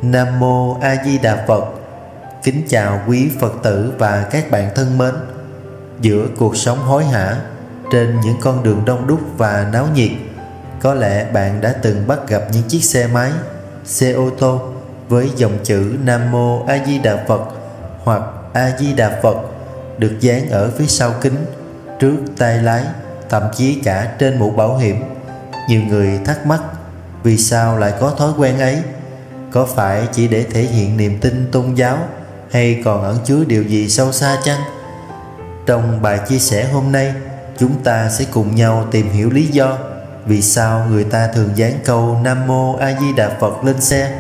Nam Mô A Di Đà Phật. Kính chào quý Phật tử và các bạn thân mến. Giữa cuộc sống hối hả, trên những con đường đông đúc và náo nhiệt, có lẽ bạn đã từng bắt gặp những chiếc xe máy, xe ô tô với dòng chữ Nam Mô A Di Đà Phật hoặc A Di Đà Phật được dán ở phía sau kính, trước tay lái, thậm chí cả trên mũ bảo hiểm. Nhiều người thắc mắc vì sao lại có thói quen ấy. Có phải chỉ để thể hiện niềm tin tôn giáo hay còn ẩn chứa điều gì sâu xa chăng? Trong bài chia sẻ hôm nay, chúng ta sẽ cùng nhau tìm hiểu lý do vì sao người ta thường dán câu Nam Mô A Di Đà Phật lên xe,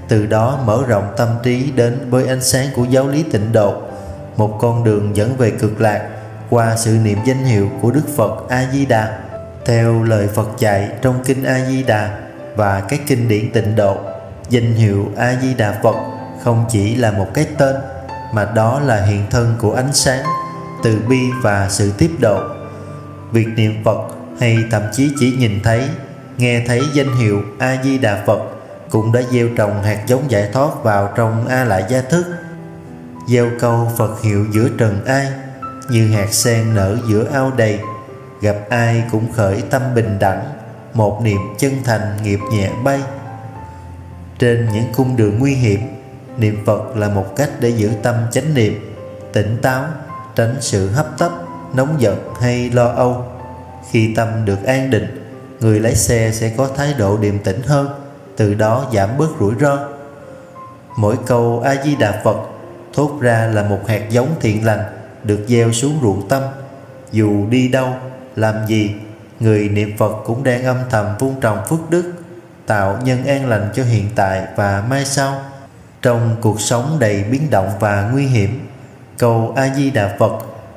từ đó mở rộng tâm trí đến với ánh sáng của giáo lý Tịnh Độ, một con đường dẫn về cực lạc qua sự niệm danh hiệu của Đức Phật A Di Đà. Theo lời Phật dạy trong kinh A Di Đà và các kinh điển Tịnh Độ, danh hiệu A Di Đà Phật không chỉ là một cái tên, mà đó là hiện thân của ánh sáng, từ bi và sự tiếp độ. Việc niệm Phật hay thậm chí chỉ nhìn thấy, nghe thấy danh hiệu A Di Đà Phật cũng đã gieo trồng hạt giống giải thoát vào trong A Lại Gia thức. Gieo câu Phật hiệu giữa trần ai, như hạt sen nở giữa ao đầy, gặp ai cũng khởi tâm bình đẳng, một niệm chân thành nghiệp nhẹ bay. Trên những cung đường nguy hiểm, niệm Phật là một cách để giữ tâm chánh niệm, tỉnh táo, tránh sự hấp tấp, nóng giận hay lo âu. Khi tâm được an định, người lái xe sẽ có thái độ điềm tĩnh hơn, từ đó giảm bớt rủi ro. Mỗi câu A Di Đà Phật thốt ra là một hạt giống thiện lành được gieo xuống ruộng tâm. Dù đi đâu, làm gì, người niệm Phật cũng đang âm thầm vun trồng phước đức, tạo nhân an lành cho hiện tại và mai sau. Trong cuộc sống đầy biến động và nguy hiểm, câu A Di Đà Phật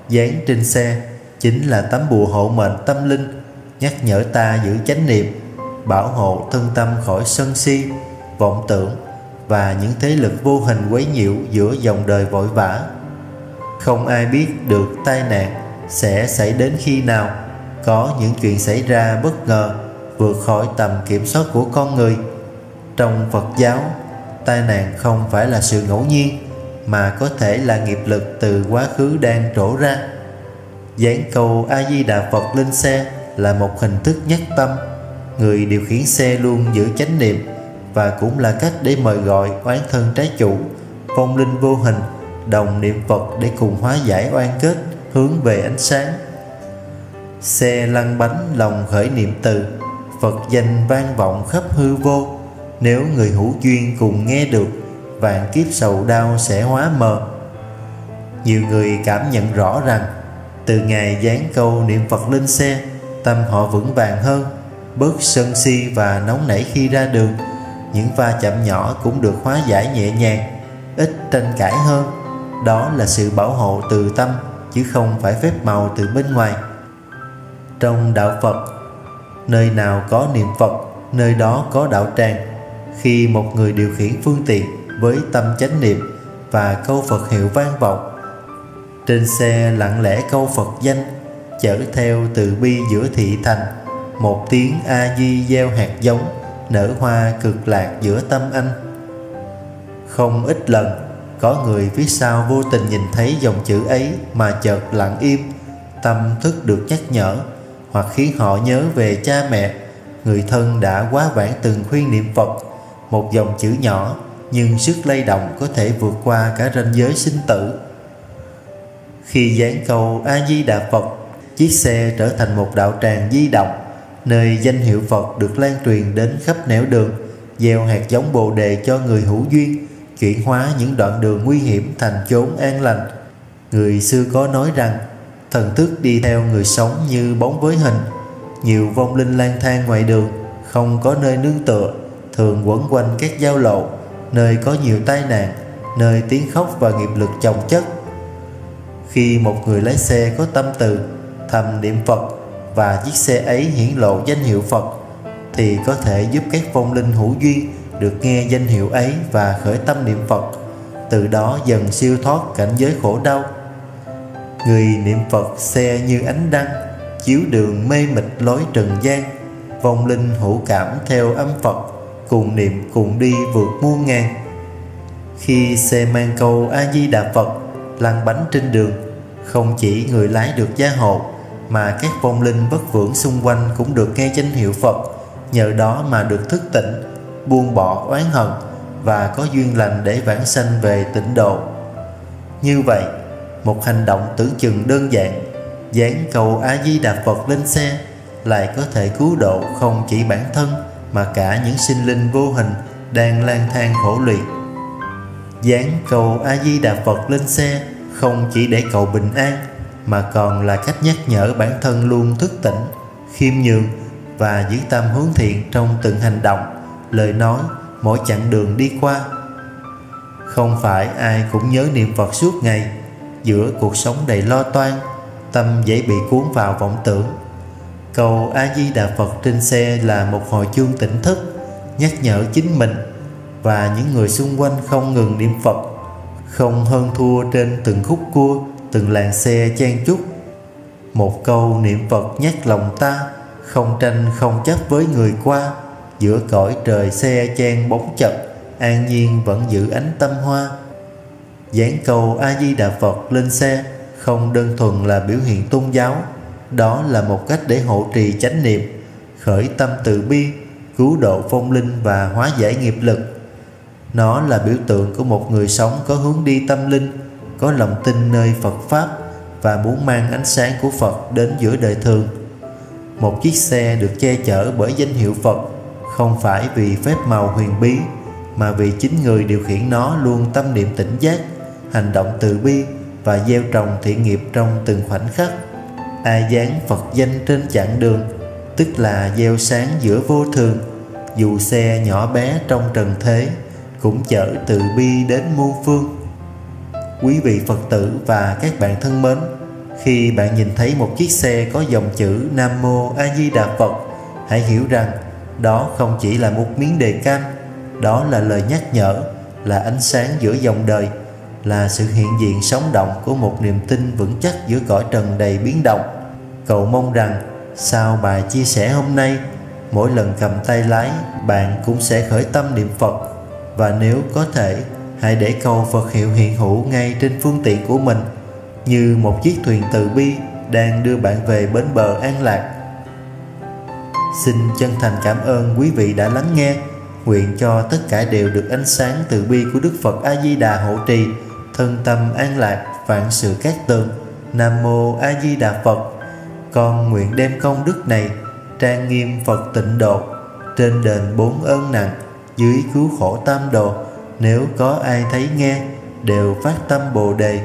dán trên xe chính là tấm bùa hộ mệnh tâm linh, nhắc nhở ta giữ chánh niệm, bảo hộ thân tâm khỏi sân si, vọng tưởng và những thế lực vô hình quấy nhiễu giữa dòng đời vội vã. Không ai biết được tai nạn sẽ xảy đến khi nào. Có những chuyện xảy ra bất ngờ, vượt khỏi tầm kiểm soát của con người. Trong Phật giáo, tai nạn không phải là sự ngẫu nhiên, mà có thể là nghiệp lực từ quá khứ đang trổ ra. Dán câu A Di Đà Phật lên xe là một hình thức nhắc tâm. Người điều khiển xe luôn giữ chánh niệm, và cũng là cách để mời gọi oán thân trái chủ, vong linh vô hình đồng niệm Phật để cùng hóa giải oan kết, hướng về ánh sáng. Xe lăn bánh lòng khởi niệm từ, Phật danh vang vọng khắp hư vô. Nếu người hữu duyên cùng nghe được, vạn kiếp sầu đau sẽ hóa mờ. Nhiều người cảm nhận rõ rằng từ ngày dán câu niệm Phật lên xe, tâm họ vững vàng hơn, bớt sân si và nóng nảy khi ra đường. Những va chạm nhỏ cũng được hóa giải nhẹ nhàng, ít tranh cãi hơn. Đó là sự bảo hộ từ tâm, chứ không phải phép màu từ bên ngoài. Trong đạo Phật, nơi nào có niệm Phật, nơi đó có đạo tràng. Khi một người điều khiển phương tiện với tâm chánh niệm và câu Phật hiệu vang vọng, trên xe lặng lẽ câu Phật danh, chở theo từ bi giữa thị thành, một tiếng A Di gieo hạt giống, nở hoa cực lạc giữa tâm anh. Không ít lần, có người phía sau vô tình nhìn thấy dòng chữ ấy mà chợt lặng im, tâm thức được nhắc nhở, hoặc khiến họ nhớ về cha mẹ, người thân đã quá vãng từng khuyên niệm Phật. Một dòng chữ nhỏ nhưng sức lay động có thể vượt qua cả ranh giới sinh tử. Khi dán câu A Di Đà Phật, chiếc xe trở thành một đạo tràng di động, nơi danh hiệu Phật được lan truyền đến khắp nẻo đường, gieo hạt giống bồ đề cho người hữu duyên, chuyển hóa những đoạn đường nguy hiểm thành chốn an lành. Người xưa có nói rằng thần thức đi theo người sống như bóng với hình. Nhiều vong linh lang thang ngoài đường, không có nơi nương tựa, thường quẩn quanh các giao lộ, nơi có nhiều tai nạn, nơi tiếng khóc và nghiệp lực chồng chất. Khi một người lái xe có tâm từ, thầm niệm Phật, và chiếc xe ấy hiển lộ danh hiệu Phật, thì có thể giúp các vong linh hữu duyên được nghe danh hiệu ấy và khởi tâm niệm Phật, từ đó dần siêu thoát cảnh giới khổ đau. Người niệm Phật xe như ánh đăng, chiếu đường mê mịt lối trần gian. Vong linh hữu cảm theo âm Phật, cùng niệm cùng đi vượt muôn ngàn, Khi xe mang câu A Di Đà Phật lăn bánh trên đường, không chỉ người lái được gia hộ, mà các vong linh vất vưởng xung quanh cũng được nghe danh hiệu Phật, nhờ đó mà được thức tỉnh, buông bỏ oán hận và có duyên lành để vãng sanh về tịnh độ. Như vậy, một hành động tưởng chừng đơn giản, dán câu A Di Đà Phật lên xe, lại có thể cứu độ không chỉ bản thân mà cả những sinh linh vô hình đang lang thang khổ lụy. Dán câu A Di Đà Phật lên xe không chỉ để cầu bình an, mà còn là cách nhắc nhở bản thân luôn thức tỉnh, khiêm nhường và giữ tâm hướng thiện trong từng hành động, lời nói, mỗi chặng đường đi qua. Không phải ai cũng nhớ niệm Phật suốt ngày. Giữa cuộc sống đầy lo toan, tâm dễ bị cuốn vào vọng tưởng. Câu A Di Đà Phật trên xe là một hồi chuông tỉnh thức, nhắc nhở chính mình và những người xung quanh không ngừng niệm Phật, không hơn thua trên từng khúc cua, từng làn xe chen chúc. Một câu niệm Phật nhắc lòng ta, không tranh không chấp với người qua, giữa cõi trời xe chen bóng chật, an nhiên vẫn giữ ánh tâm hoa. Dán câu A Di Đà Phật lên xe không đơn thuần là biểu hiện tôn giáo, đó là một cách để hộ trì chánh niệm, khởi tâm từ bi, cứu độ vong linh và hóa giải nghiệp lực. Nó là biểu tượng của một người sống có hướng đi tâm linh, có lòng tin nơi Phật Pháp và muốn mang ánh sáng của Phật đến giữa đời thường. Một chiếc xe được che chở bởi danh hiệu Phật không phải vì phép màu huyền bí, mà vì chính người điều khiển nó luôn tâm niệm tỉnh giác, hành động từ bi và gieo trồng thiện nghiệp trong từng khoảnh khắc. Ai dán Phật danh trên chặng đường, tức là gieo sáng giữa vô thường, dù xe nhỏ bé trong trần thế, cũng chở từ bi đến muôn phương. Quý vị Phật tử và các bạn thân mến, khi bạn nhìn thấy một chiếc xe có dòng chữ Nam Mô A Di Đà Phật, hãy hiểu rằng đó không chỉ là một miếng đề can, đó là lời nhắc nhở, là ánh sáng giữa dòng đời, là sự hiện diện sống động của một niềm tin vững chắc giữa cõi trần đầy biến động. Cầu mong rằng sau bài chia sẻ hôm nay, mỗi lần cầm tay lái, bạn cũng sẽ khởi tâm niệm Phật, và nếu có thể, hãy để câu Phật hiệu hiện hữu ngay trên phương tiện của mình, như một chiếc thuyền từ bi đang đưa bạn về bến bờ an lạc. Xin chân thành cảm ơn quý vị đã lắng nghe. Nguyện cho tất cả đều được ánh sáng từ bi của Đức Phật A Di Đà hộ trì, thân tâm an lạc, vạn sự cát tường. Nam Mô A Di Đà Phật. Con nguyện đem công đức này trang nghiêm Phật tịnh độ, trên đền bốn ơn nặng, dưới cứu khổ tam đồ. Nếu có ai thấy nghe, đều phát tâm Bồ đề,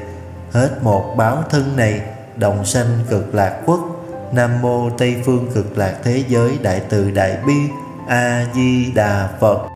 hết một báo thân này, đồng sanh cực lạc quốc. Nam Mô Tây Phương Cực Lạc Thế Giới Đại Từ Đại Bi A Di Đà Phật.